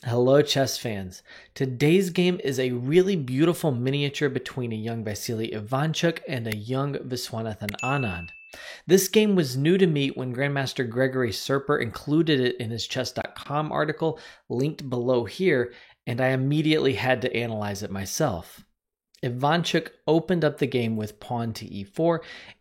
Hello, chess fans. Today's game is a really beautiful miniature between a young Vasily Ivanchuk and a young Viswanathan Anand. This game was new to me when Grandmaster Gregory Serper included it in his chess.com article, linked below here, and I immediately had to analyze it myself. Ivanchuk opened up the game with pawn to e4,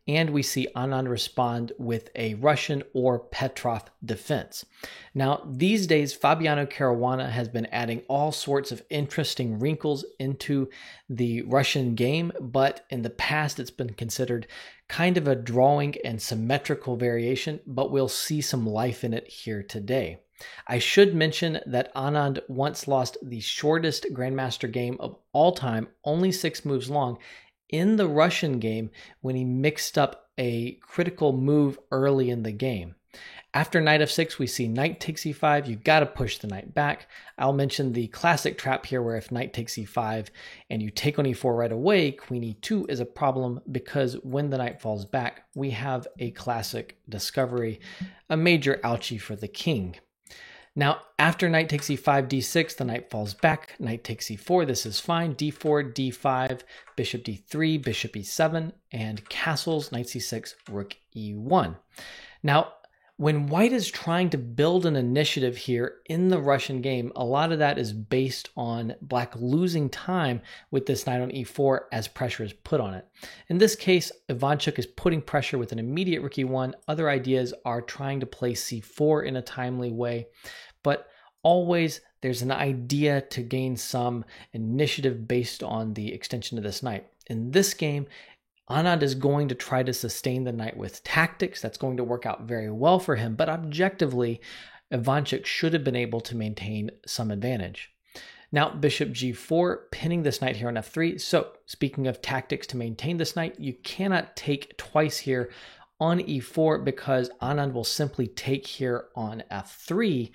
and we see Anand respond with a Russian or Petrov defense. Now, these days, Fabiano Caruana has been adding all sorts of interesting wrinkles into the Russian game, but in the past, it's been considered kind of a drawing and symmetrical variation, but we'll see some life in it here today. I should mention that Anand once lost the shortest Grandmaster game of all time, only 6 moves long, in the Russian game when he mixed up a critical move early in the game. After knight f6, we see knight takes e5. You've got to push the knight back. I'll mention the classic trap here where if knight takes e5 and you take on e4 right away, queen e2 is a problem because when the knight falls back, we have a classic discovery, a major ouchie for the king. Now, after knight takes e5, d6, the knight falls back, knight takes e4, this is fine, d4, d5, bishop d3, bishop e7, and castles, knight c6, rook e1. Now, when white is trying to build an initiative here in the Russian game, a lot of that is based on black losing time with this knight on e4 as pressure is put on it. In this case, Ivanchuk is putting pressure with an immediate rook e1. Other ideas are trying to play c4 in a timely way, but always there's an idea to gain some initiative based on the extension of this knight. In this game, Anand is going to try to sustain the knight with tactics. That's going to work out very well for him, but objectively, Ivanchuk should have been able to maintain some advantage. Now, bishop g4, pinning this knight here on f3. So, speaking of tactics to maintain this knight, you cannot take twice here on e4 because Anand will simply take here on f3,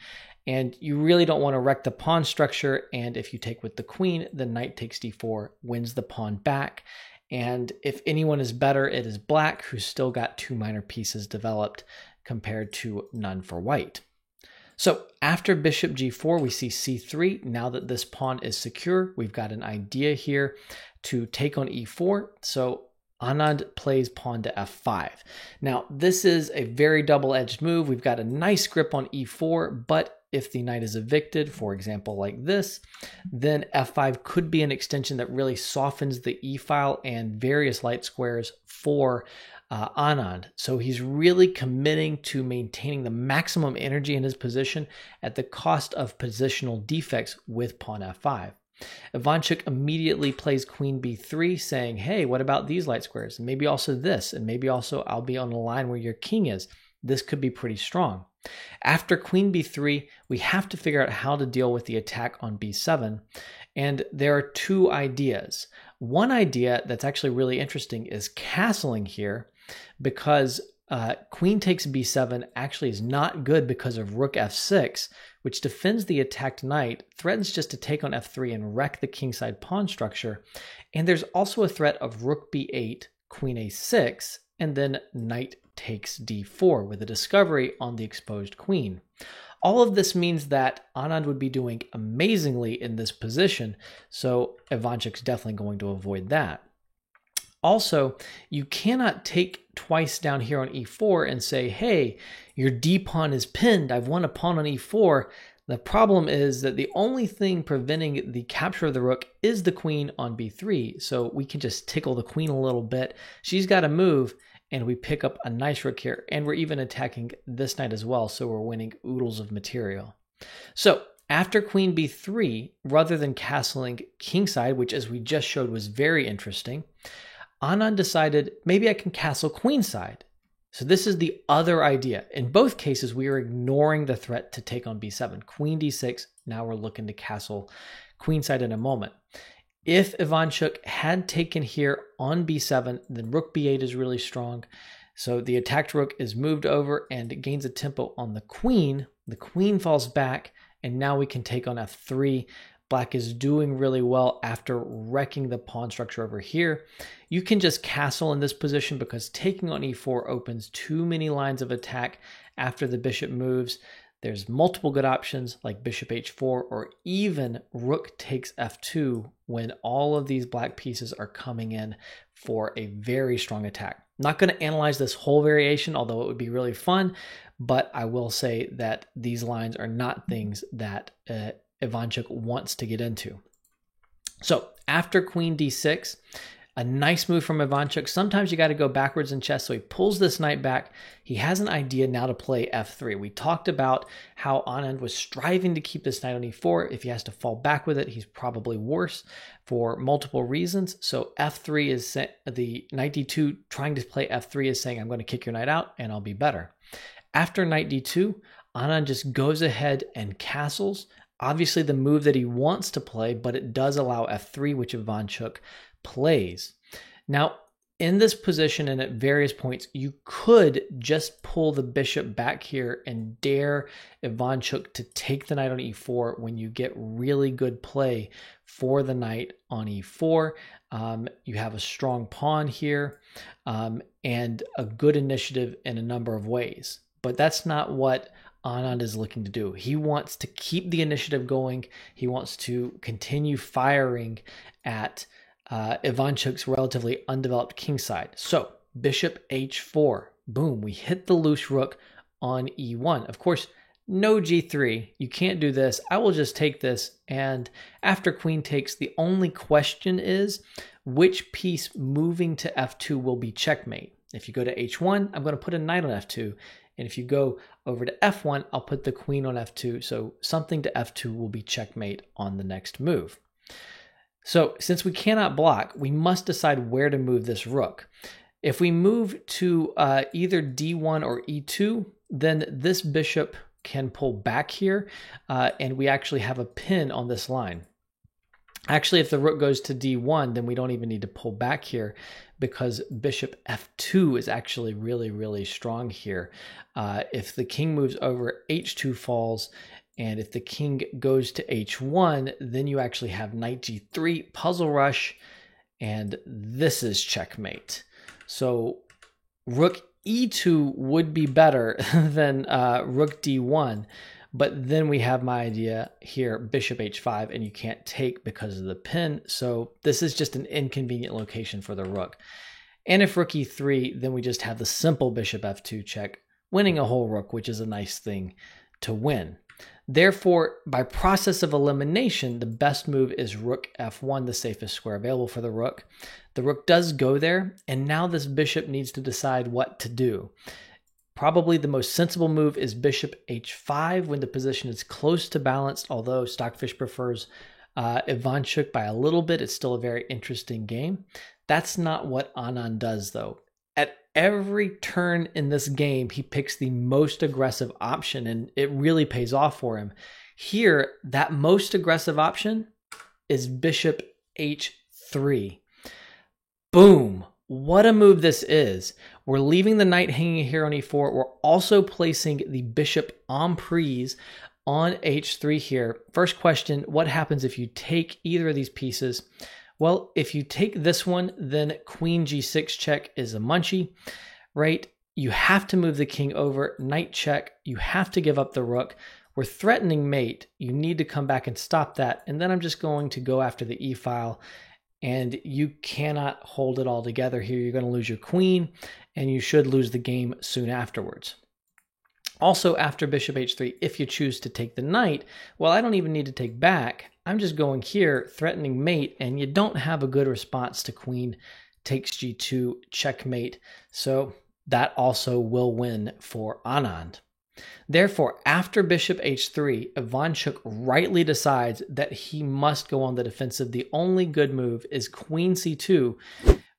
and you really don't want to wreck the pawn structure, and if you take with the queen, the knight takes d4, wins the pawn back. And if anyone is better, it is black, who's still got 2 minor pieces developed compared to none for white. So after bishop g4, we see c3. Now that this pawn is secure, we've got an idea here to take on e4. So Anand plays pawn to f5. Now, this is a very double-edged move. We've got a nice grip on e4, but if the knight is evicted, for example, like this, then f5 could be an extension that really softens the e-file and various light squares for Anand. So he's really committing to maintaining the maximum energy in his position at the cost of positional defects with pawn f5. Ivanchuk immediately plays queen b3, saying, hey, what about these light squares? And maybe also this, and maybe also I'll be on the line where your king is. This could be pretty strong. After queen b3, we have to figure out how to deal with the attack on b7. And there are 2 ideas. One idea that's actually really interesting is castling here, because queen takes b7 actually is not good because of rook f6, which defends the attacked knight, threatens just to take on f3 and wreck the kingside pawn structure. And there's also a threat of rook b8, queen a6, and then knight takes d4 with a discovery on the exposed queen. All of this means that Anand would be doing amazingly in this position, so Ivanchuk's definitely going to avoid that. Also, you cannot take twice down here on e4 and say, hey, your d-pawn is pinned, I've won a pawn on e4. The problem is that the only thing preventing the capture of the rook is the queen on b3, so we can just tickle the queen a little bit. She's got to move, and we pick up a nice rook here, and we're even attacking this knight as well, so we're winning oodles of material. So after queen b3, rather than castling kingside, which as we just showed was very interesting, Anand decided maybe I can castle queenside. So this is the other idea. In both cases, we are ignoring the threat to take on b7. Queen d6, now we're looking to castle queenside in a moment. If Ivanchuk had taken here on b7, then rook b8 is really strong. So the attacked rook is moved over and it gains a tempo on the queen. The queen falls back, and now we can take on f3. Black is doing really well after wrecking the pawn structure over here. You can just castle in this position because taking on e4 opens too many lines of attack after the bishop moves. There's multiple good options like bishop h4 or even rook takes f2 when all of these black pieces are coming in for a very strong attack. Not going to analyze this whole variation, although it would be really fun, but I will say that these lines are not things that Ivanchuk wants to get into. So after queen d6, a nice move from Ivanchuk. Sometimes you got to go backwards in chess, so he pulls this knight back. He has an idea now to play f3. We talked about how Anand was striving to keep this knight on e4. If he has to fall back with it, he's probably worse for multiple reasons. So f3 is the knight d2 trying to play f3 is saying, I'm going to kick your knight out and I'll be better. After knight d2, Anand just goes ahead and castles. Obviously the move that he wants to play, but it does allow f3, which Ivanchuk plays. Now, in this position and at various points, you could just pull the bishop back here and dare Ivanchuk to take the knight on e4 when you get really good play for the knight on e4. You have a strong pawn here and a good initiative in a number of ways. But that's not what Anand is looking to do. He wants to keep the initiative going. He wants to continue firing at Ivanchuk's relatively undeveloped king side. So bishop h4, boom, we hit the loose rook on e1. Of course, no g3, you can't do this. I will just take this, and after queen takes, the only question is which piece moving to f2 will be checkmate. If you go to h1, I'm going to put a knight on f2, and if you go over to f1, I'll put the queen on f2, so something to f2 will be checkmate on the next move. So since we cannot block, we must decide where to move this rook. If we move to either d1 or e2, then this bishop can pull back here, and we actually have a pin on this line. Actually, if the rook goes to d1, then we don't even need to pull back here because bishop f2 is actually really, really strong here. If the king moves over, h2 falls, and if the king goes to h1, then you actually have knight g3, puzzle rush, and this is checkmate. So rook e2 would be better than rook d1, but then we have my idea here, bishop h5, and you can't take because of the pin, so this is just an inconvenient location for the rook. And if rook e3, then we just have the simple bishop f2 check, winning a whole rook, which is a nice thing to win. Therefore, by process of elimination, the best move is rook f1, the safest square available for the rook. The rook does go there, and now this bishop needs to decide what to do. Probably the most sensible move is bishop h5 when the position is close to balanced, although Stockfish prefers Ivanchuk by a little bit. It's still a very interesting game. That's not what Anand does, though. At every turn in this game, he picks the most aggressive option, and it really pays off for him. Here, that most aggressive option is bishop h3. Boom! What a move this is. We're leaving the knight hanging here on e4. We're also placing the bishop en prise on h3 here. First question, what happens if you take either of these pieces? Well, if you take this one, then queen g6 check is a munchie, right? You have to move the king over, knight check, you have to give up the rook. We're threatening mate, you need to come back and stop that, and then I'm just going to go after the e-file, and you cannot hold it all together here. You're going to lose your queen, and you should lose the game soon afterwards. Also, after bishop h3, if you choose to take the knight, well, I don't even need to take back. I'm just going here, threatening mate, and you don't have a good response to queen takes g2, checkmate. So that also will win for Anand. Therefore, after bishop h3, Ivanchuk rightly decides that he must go on the defensive. The only good move is queen c2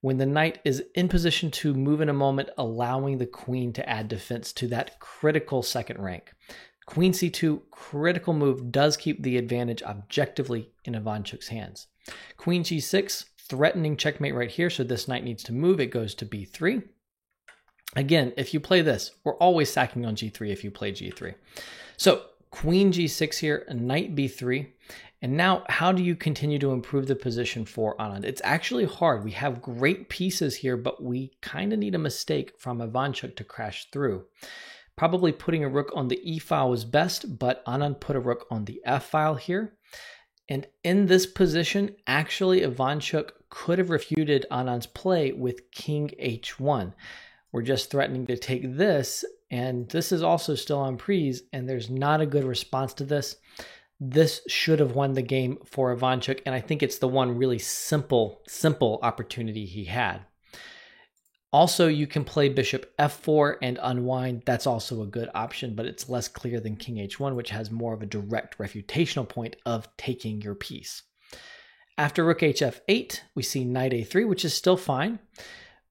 when the knight is in position to move in a moment, allowing the queen to add defense to that critical second rank. Queen c2, critical move, does keep the advantage objectively in Ivanchuk's hands. Queen g6, threatening checkmate right here, so this knight needs to move. It goes to b3. Again, if you play this, we're always sacking on g3 if you play g3. So queen g6 here, knight b3. And now, how do you continue to improve the position for Anand? It's actually hard. We have great pieces here, but we kind of need a mistake from Ivanchuk to crash through. Probably putting a rook on the e file was best, but Anand put a rook on the f file here. And in this position, actually, Ivanchuk could have refuted Anand's play with king h1. We're just threatening to take this, and this is also still on prise, and there's not a good response to this. This should have won the game for Ivanchuk, and I think it's the one really simple opportunity he had. Also, you can play bishop f4 and unwind. That's also a good option, but it's less clear than king h1, which has more of a direct refutational point of taking your piece. After rook hf8, we see knight a3, which is still fine,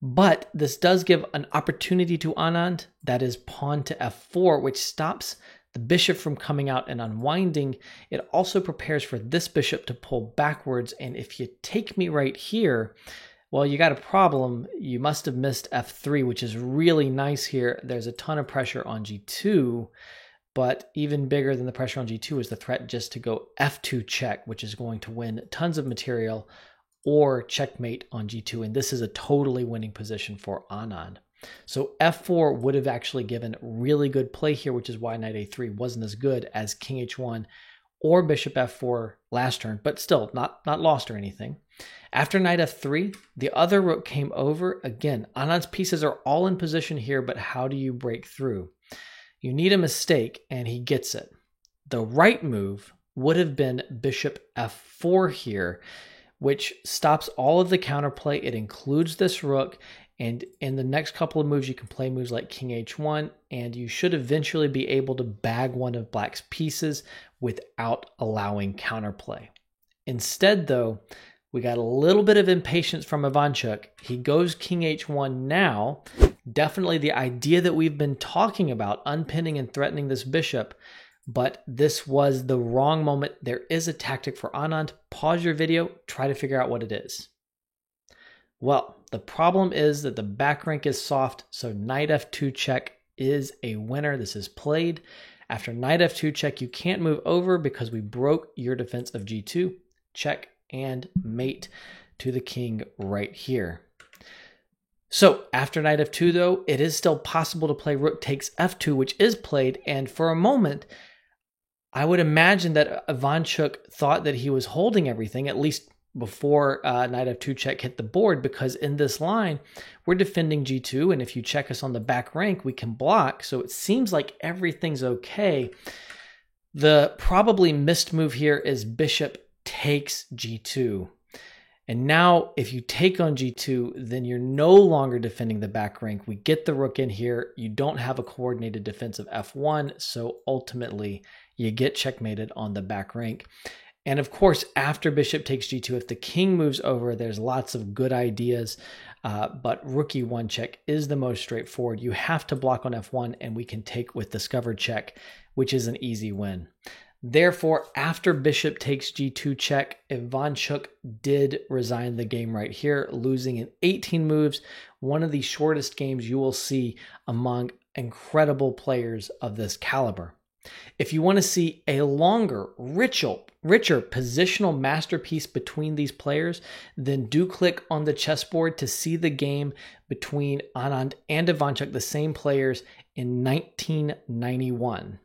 but this does give an opportunity to Anand, that is pawn to f4, which stops the bishop from coming out and unwinding. It also prepares for this bishop to pull backwards, and if you take me right here, well, you got a problem. You must have missed f3, which is really nice here. There's a ton of pressure on g2, but even bigger than the pressure on g2 is the threat just to go f2 check, which is going to win tons of material, or checkmate on g2, and this is a totally winning position for Anand. So f4 would have actually given really good play here, which is why knight a3 wasn't as good as king h1 or bishop f4 last turn, but still not lost or anything. After knight f3, the other rook came over. Again, Anand's pieces are all in position here, but how do you break through? You need a mistake, and he gets it. The right move would have been bishop f4 here, which stops all of the counterplay. It includes this rook, and in the next couple of moves, you can play moves like king h1, and you should eventually be able to bag one of black's pieces without allowing counterplay. Instead, though, we got a little bit of impatience from Ivanchuk. He goes king h1 now. Definitely the idea that we've been talking about, unpinning and threatening this bishop, but this was the wrong moment. There is a tactic for Anand. Pause your video, try to figure out what it is. Well, the problem is that the back rank is soft, so knight f2 check is a winner. This is played. After knight f2 check, you can't move over because we broke your defense of g2. Check and mate to the king right here. So after knight f2, though, it is still possible to play rook takes f2, which is played, and for a moment, I would imagine that Ivanchuk thought that he was holding everything, at least before knight f2 check hit the board, because in this line, we're defending g2, and if you check us on the back rank, we can block, so it seems like everything's okay. The probably missed move here is bishop takes g2. And now if you take on g2, then you're no longer defending the back rank. We get the rook in here. You don't have a coordinated defense of f1, so ultimately you get checkmated on the back rank. And of course, after bishop takes g2, if the king moves over, there's lots of good ideas, but rook e1 check is the most straightforward. You have to block on f1, and we can take with discovered check, which is an easy win. Therefore, after bishop takes g2 check, Ivanchuk did resign the game right here, losing in 18 moves, one of the shortest games you will see among incredible players of this caliber. If you want to see a longer, richer positional masterpiece between these players, then do click on the chessboard to see the game between Anand and Ivanchuk, the same players, in 1991.